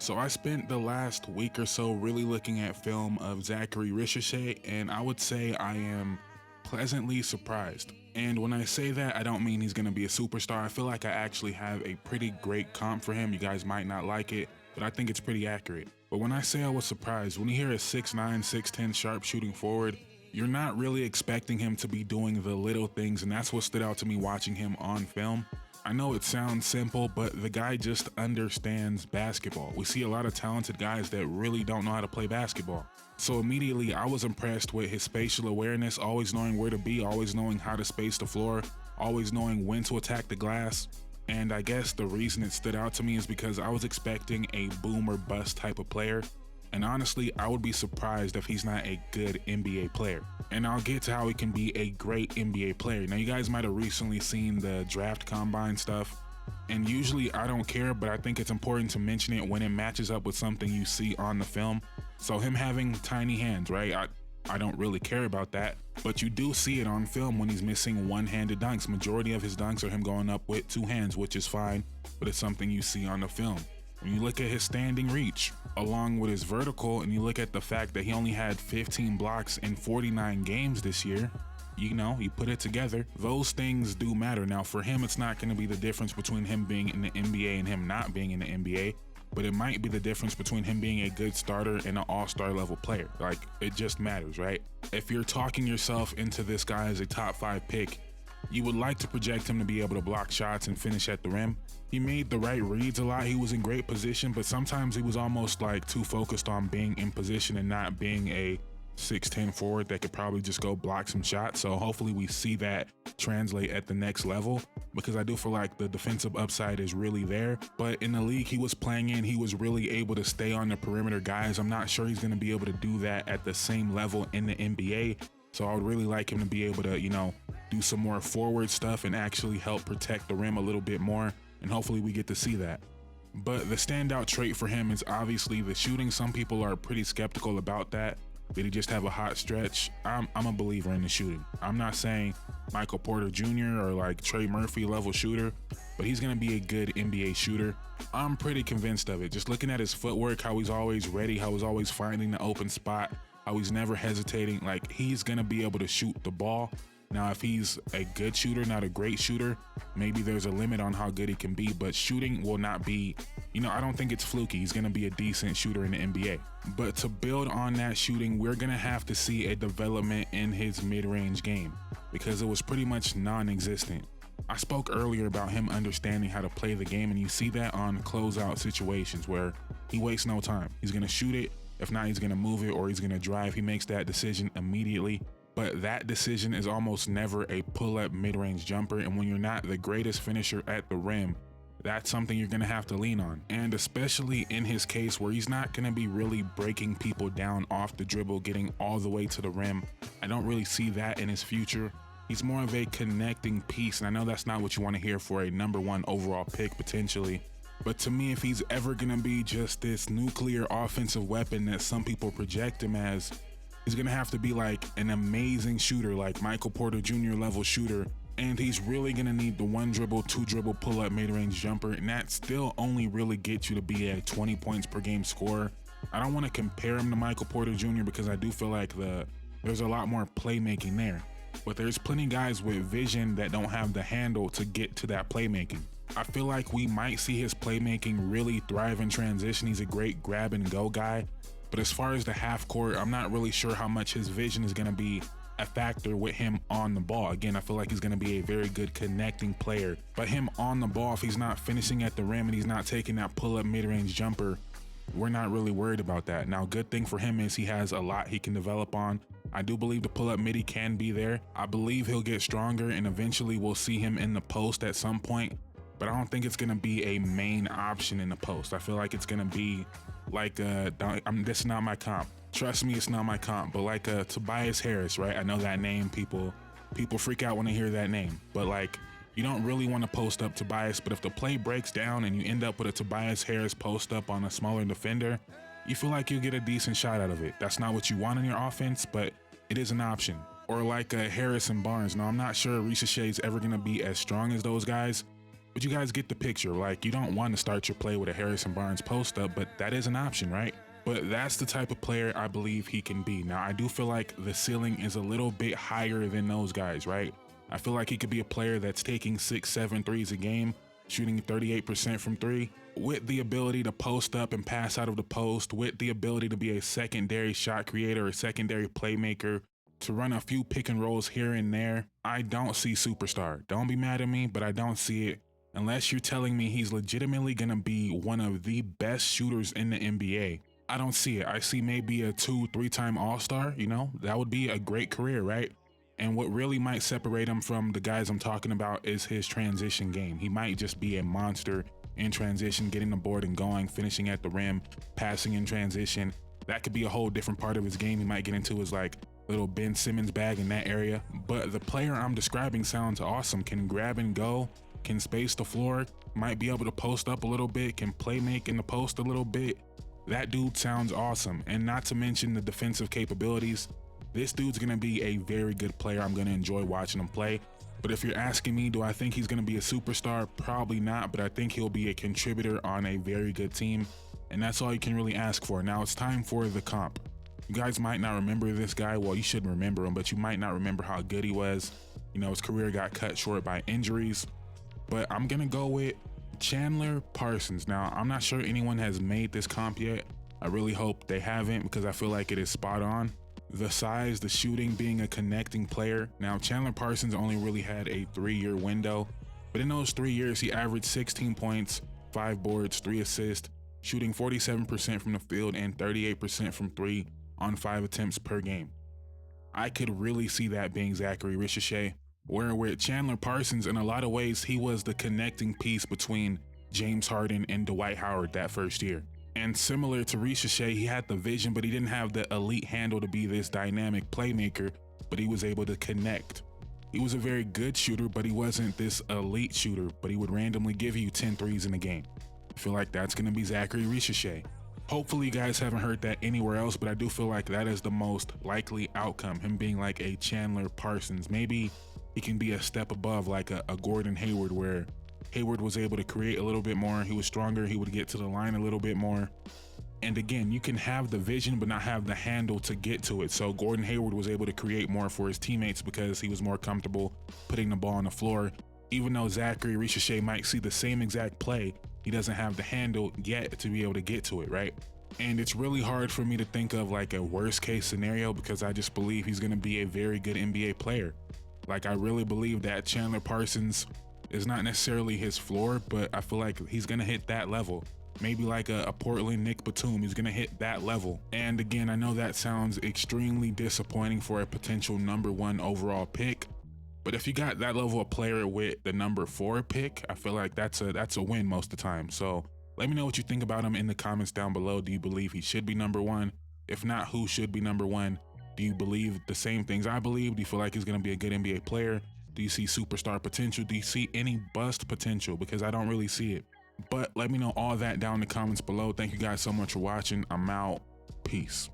So I spent the last week or so really looking at film of Zaccharie Risacher, and I would say I am pleasantly surprised. And when I say that, I don't mean he's going to be a superstar. I feel like I actually have a pretty great comp for him. You guys might not like it, but I think it's pretty accurate. But when I say I was surprised, when you hear a 6'9", 6'10" sharp shooting forward, you're not really expecting him to be doing the little things, and that's what stood out to me watching him on film. I know it sounds simple, but the guy just understands basketball. We see a lot of talented guys that really don't know how to play basketball. So immediately I was impressed with his spatial awareness, always knowing where to be, always knowing how to space the floor, always knowing when to attack the glass. And I guess the reason it stood out to me is because I was expecting a boom or bust type of player. And honestly, I would be surprised if he's not a good NBA player. And I'll get to how he can be a great NBA player. Now, you guys might have recently seen the draft combine stuff. And usually I don't care, but I think it's important to mention it when it matches up with something you see on the film. So him having tiny hands, right? I don't really care about that, but you do see it on film when he's missing one-handed dunks. Majority of his dunks are him going up with two hands, which is fine, but it's something you see on the film. When you look at his standing reach, along with his vertical, and you look at the fact that he only had 15 blocks in 49 games this year, you know, you put it together, those things do matter. Now for him, it's not going to be the difference between him being in the NBA and him not being in the NBA, but it might be the difference between him being a good starter and an all-star level player. Like, it just matters, right? If you're talking yourself into this guy as a top 5 pick, you would like to project him to be able to block shots and finish at the rim. He made the right reads a lot. He was in great position, but sometimes he was almost like too focused on being in position and not being a 6'10" forward that could probably just go block some shots. So hopefully we see that translate at the next level, because I do feel like the defensive upside is really there. But in the league he was playing in, he was really able to stay on the perimeter guys. I'm not sure he's going to be able to do that at the same level in the NBA. So I would really like him to be able to, you know, do some more forward stuff and actually help protect the rim a little bit more. And hopefully we get to see that. But the standout trait for him is obviously the shooting. Some people are pretty skeptical about that. Did he just have a hot stretch? I'm a believer in the shooting. I'm not saying Michael Porter Jr. or like Trey Murphy level shooter, but he's gonna be a good NBA shooter. I'm pretty convinced of it. Just looking at his footwork, how he's always ready, how he's always finding the open spot, how he's never hesitating. Like, he's gonna be able to shoot the ball. Now, if he's a good shooter, not a great shooter, maybe there's a limit on how good he can be, but shooting will not be, you know, I don't think it's fluky. He's going to be a decent shooter in the NBA. But to build on that shooting, we're going to have to see a development in his mid-range game, because it was pretty much non-existent. I spoke earlier about him understanding how to play the game, and you see that on closeout situations where he wastes no time. He's going to shoot it. If not, he's going to move it or he's going to drive. He makes that decision immediately. But that decision is almost never a pull-up mid-range jumper, and when you're not the greatest finisher at the rim, that's something you're gonna have to lean on. And especially in his case where he's not gonna be really breaking people down off the dribble, getting all the way to the rim, I don't really see that in his future. He's more of a connecting piece, and I know that's not what you want to hear for a #1 overall pick potentially. But to me, if he's ever gonna be just this nuclear offensive weapon that some people project him as, he's gonna have to be like an amazing shooter, like Michael Porter Jr. level shooter. And he's really gonna need the 1 dribble, 2 dribble pull-up mid-range jumper, and that still only really gets you to be a 20 points per game scorer. I don't wanna compare him to Michael Porter Jr. because I do feel like there's a lot more playmaking there. But there's plenty of guys with vision that don't have the handle to get to that playmaking. I feel like we might see his playmaking really thrive in transition. He's a great grab and go guy. But as far as the half court, I'm not really sure how much his vision is going to be a factor with him on the ball. Again, I feel like he's going to be a very good connecting player. But him on the ball, if he's not finishing at the rim and he's not taking that pull-up mid-range jumper, we're not really worried about that. Now, good thing for him is he has a lot he can develop on. I do believe the pull-up midi can be there. I believe he'll get stronger, and eventually we'll see him in the post at some point. But I don't think it's going to be a main option in the post. I feel like it's going to be like this is not my comp. Trust me, it's not my comp, but like Tobias Harris, right? I know that name. People freak out when they hear that name. But like, you don't really want to post up Tobias, but if the play breaks down and you end up with a Tobias Harris post up on a smaller defender, you feel like you'll get a decent shot out of it. That's not what you want in your offense, but it is an option. Or like Harris and Barnes. Now, I'm not sure Risacher is ever going to be as strong as those guys, But you guys get the picture. Like, you don't want to start your play with a Harrison Barnes post up, but that is an option, right? But that's the type of player I believe he can be. Now, I do feel like the ceiling is a little bit higher than those guys, right? I feel like he could be a player that's taking 6-7 threes a game, shooting 38% from three, with the ability to post up and pass out of the post, with the ability to be a secondary shot creator, a secondary playmaker, to run a few pick and rolls here and there. I don't see superstar. Don't be mad at me, but I don't see it. Unless you're telling me he's legitimately gonna be one of the best shooters in the NBA. I don't see it. I see maybe a 2-3 time All-Star, you know, that would be a great career, right? And what really might separate him from the guys I'm talking about is his transition game. He might just be a monster in transition, getting the board and going, finishing at the rim, passing in transition. That could be a whole different part of his game. He might get into his like little Ben Simmons bag in that area. But the player I'm describing sounds awesome. Can grab and go, can space the floor, might be able to post up a little bit, can play make in the post a little bit. That dude sounds awesome. And not to mention the defensive capabilities. This dude's gonna be a very good player. I'm gonna enjoy watching him play. But if you're asking me, do I think he's gonna be a superstar? Probably not, but I think he'll be a contributor on a very good team. And that's all you can really ask for. Now it's time for the comp. You guys might not remember this guy. Well, you shouldn't remember him, but you might not remember how good he was. You know, his career got cut short by injuries. But I'm gonna go with Chandler Parsons. Now, I'm not sure anyone has made this comp yet. I really hope they haven't, because I feel like it is spot on. The size, the shooting, being a connecting player. Now, Chandler Parsons only really had a 3-year window, but in those 3 years, he averaged 16 points, 5 boards, 3 assists, shooting 47% from the field and 38% from three on 5 attempts per game. I could really see that being Zaccharie Risacher, where with Chandler Parsons, in a lot of ways, he was the connecting piece between James Harden and Dwight Howard that first year. And similar to Risacher, he had the vision, but he didn't have the elite handle to be this dynamic playmaker, but he was able to connect. He was a very good shooter, but he wasn't this elite shooter, but he would randomly give you 10 threes in a game. I feel like that's gonna be Zaccharie Risacher. Hopefully you guys haven't heard that anywhere else, but I do feel like that is the most likely outcome, him being like a Chandler Parsons. Maybe he can be a step above, like a Gordon Hayward, where Hayward was able to create a little bit more. He was stronger. He would get to the line a little bit more. And again, you can have the vision, but not have the handle to get to it. So Gordon Hayward was able to create more for his teammates because he was more comfortable putting the ball on the floor. Even though Zaccharie Risacher might see the same exact play, he doesn't have the handle yet to be able to get to it, right? And it's really hard for me to think of like a worst case scenario, because I just believe he's gonna be a very good NBA player. Like, I really believe that Chandler Parsons is not necessarily his floor, but I feel like he's gonna hit that level. Maybe like a Portland Nick Batum, he's gonna hit that level. And again, I know that sounds extremely disappointing for a potential #1 overall pick, but if you got that level of player with the #4 pick, I feel like that's a win most of the time. So let me know what you think about him in the comments down below. Do you believe he should be #1? If not, who should be #1? Do you believe the same things I believe? Do you feel like he's gonna be a good NBA player? Do you see superstar potential? Do you see any bust potential? Because I don't really see it. But let me know all that down in the comments below. Thank you guys so much for watching. I'm out. Peace.